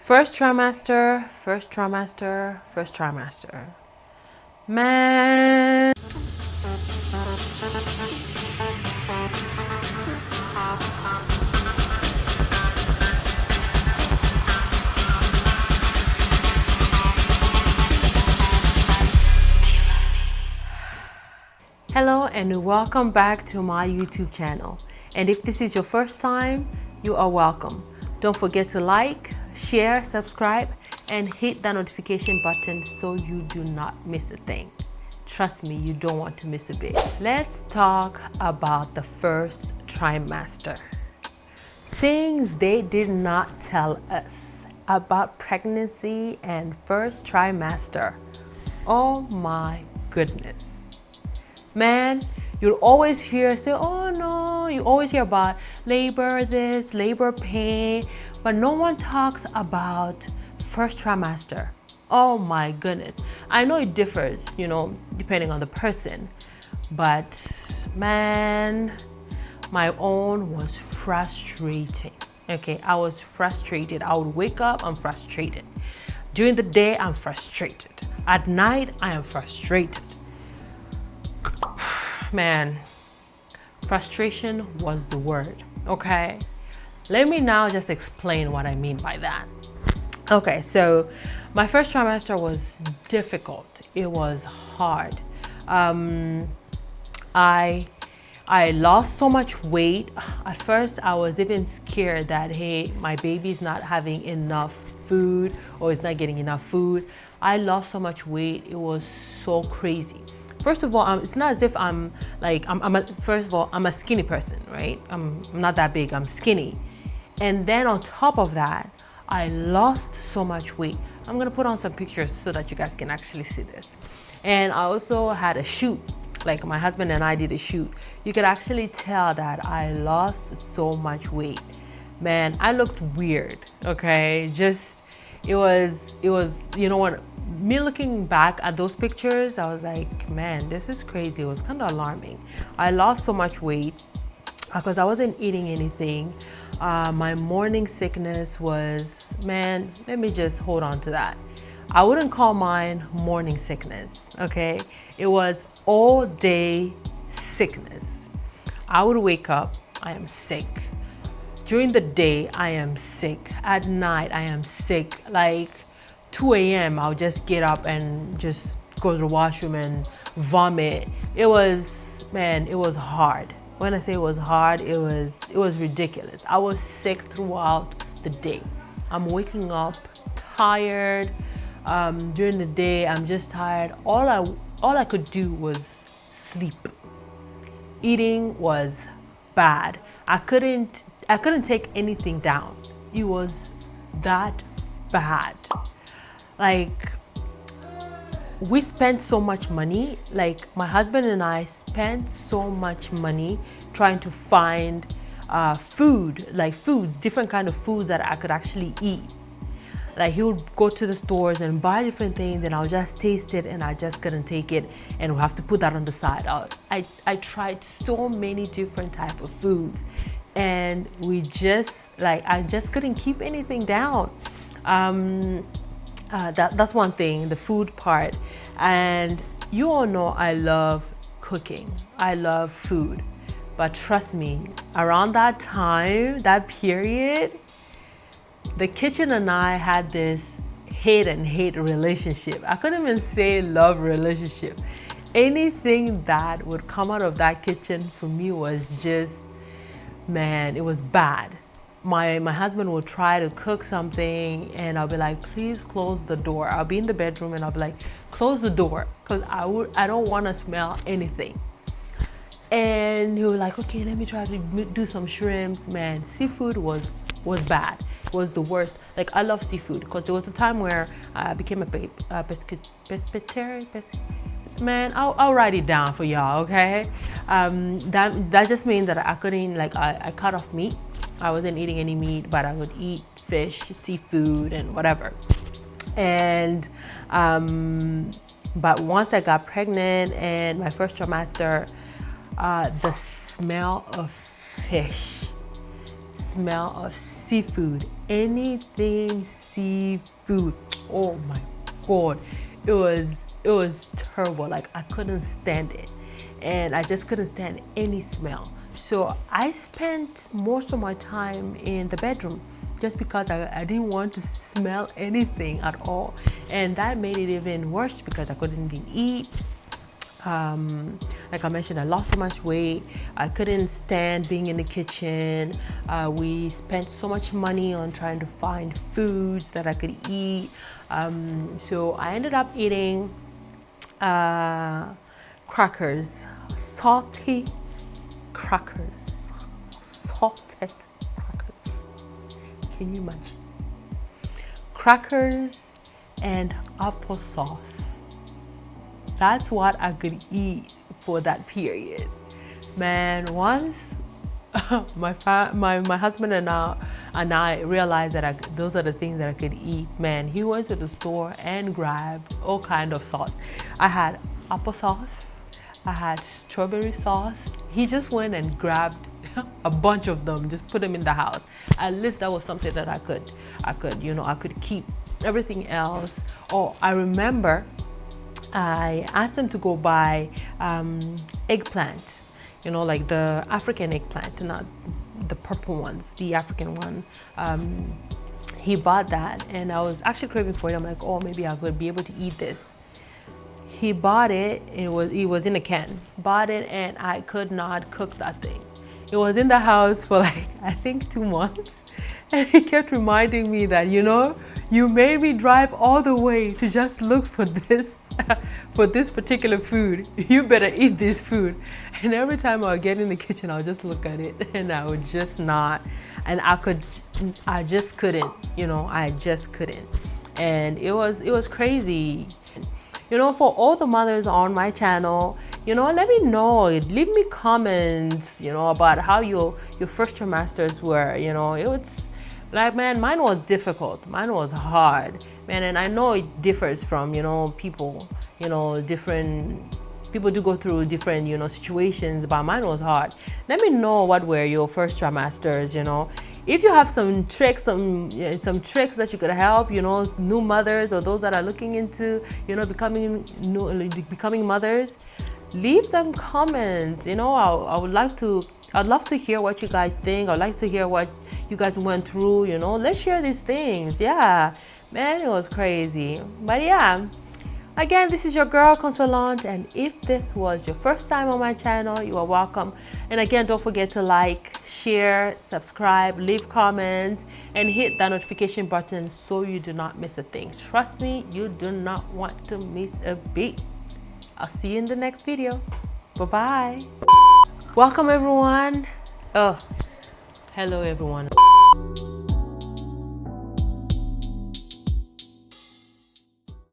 First trimester, first trimester, first trimester. Man. Hello and welcome back to my YouTube channel. And if this is your first time, you are welcome. Don't forget to like, share, subscribe, and hit that notification button so you do not miss a thing. Trust me, you don't want to miss a bit. Let's talk about the first trimester. Things they did not tell us about pregnancy and first trimester. Oh my goodness. Man, you'll always hear say, oh no, you always hear about labor this, labor pain, but no one talks about first trimester. Oh my goodness. I know it differs, depending on the person, but man, my own was frustrating. Okay, I was frustrated. I would wake up, I'm frustrated. During the day, I'm frustrated. At night, I am frustrated. Man, frustration was the word. Okay, let me now just explain what I mean by that. Okay, so my first trimester was difficult. It was hard. I lost so much weight. At first I was even scared that, hey, my baby's not having enough food or it's not getting enough food. I lost so much weight. It was so crazy. First of all, it's not as if first of all, I'm a skinny person, right? I'm not that big, I'm skinny. And then on top of that, I lost so much weight. I'm gonna put on some pictures so that you guys can actually see this. And I also had a shoot, like my husband and I did a shoot. You could actually tell that I lost so much weight. Man, I looked weird, okay? It was, you know what? Me looking back at those pictures, I was like, man, this is crazy. It was kind of alarming. I lost so much weight because I wasn't eating anything. My morning sickness was, man, let me just hold on to that. I wouldn't call mine morning sickness, okay? It was all day sickness. I would wake up, I am sick. During the day, I am sick. At night, I am sick. Like 2 a.m., I'll just get up and just go to the washroom and vomit. It was hard. When I say it was hard, it was ridiculous. I was sick throughout the day. I'm waking up tired. During the day, I'm just tired. All I could do was sleep. Eating was bad. I couldn't take anything down. It was that bad. Like, we spent so much money. Like, my husband and I spent so much money trying to find different kind of foods that I could actually eat. Like, he would go to the stores and buy different things and I'll just taste it and I just couldn't take it and we'll have to put that on the side. I tried so many different type of foods and I just couldn't keep anything down. That's one thing, the food part. And you all know I love cooking. I love food. But trust me, around that time, that period, the kitchen and I had this hate relationship. I couldn't even say love relationship. Anything that would come out of that kitchen for me was just, man, it was bad. My husband would try to cook something and I'll be like, please close the door. I'll be in the bedroom and I'll be like, close the door, because I don't want to smell anything. And he was like, okay, let me try to do some shrimps. Man, seafood was bad. It was the worst. Like, I love seafood because there was a time where I became a pescatarian. Man, I'll write it down for y'all, okay? That just means that I couldn't, I cut off meat. I wasn't eating any meat, but I would eat fish, seafood, and whatever. And but once I got pregnant and my first trimester, the smell of fish, smell of seafood, anything seafood spicy food. Oh my God, it was terrible. Like, I couldn't stand it, and I just couldn't stand any smell. So I spent most of my time in the bedroom just because I didn't want to smell anything at all, and that made it even worse because I couldn't even eat. Like I mentioned, I lost so much weight. I couldn't stand being in the kitchen. We spent so much money on trying to find foods that I could eat. So I ended up eating crackers, salty crackers, salted crackers. Can you imagine? Crackers and applesauce. That's what I could eat for that period. Man, once my husband and I realized that those are the things that I could eat, man, he went to the store and grabbed all kind of sauce. I had applesauce, I had strawberry sauce. He just went and grabbed a bunch of them, just put them in the house. At least that was something that I could keep. Everything else, I remember I asked him to go buy eggplant, like the African eggplant, not the purple ones, the African one. He bought that, and I was actually craving for it. I'm like, oh, maybe I could be able to eat this. He bought it. It was in a can. Bought it, and I could not cook that thing. It was in the house for like, I think 2 months. And he kept reminding me that, you made me drive all the way to just look for this particular food. You better eat this food. And every time I would get in the kitchen, I would just look at it and I would just not. And I just couldn't, I just couldn't. And it was crazy. For all the mothers on my channel, let me know, leave me comments, about how your first trimesters were. It was like, man, mine was difficult. Mine was hard, man. And I know it differs from, people, different people do go through different, situations, but mine was hard. Let me know what were your first trimesters, If you have some tricks, some tricks that you could help, new mothers or those that are looking into, becoming mothers, leave them comments. I'd love to hear what you guys think. I'd like to hear what you guys went through, Let's share these things. Yeah, man, it was crazy. But yeah, again, this is your girl Consolante, and if this was your first time on my channel, you are welcome. And again, don't forget to like, share, subscribe, leave comments, and hit that notification button so you do not miss a thing. Trust me, you do not want to miss a beat. I'll see you in the next video. Bye-bye. Welcome, everyone. Oh, hello, everyone.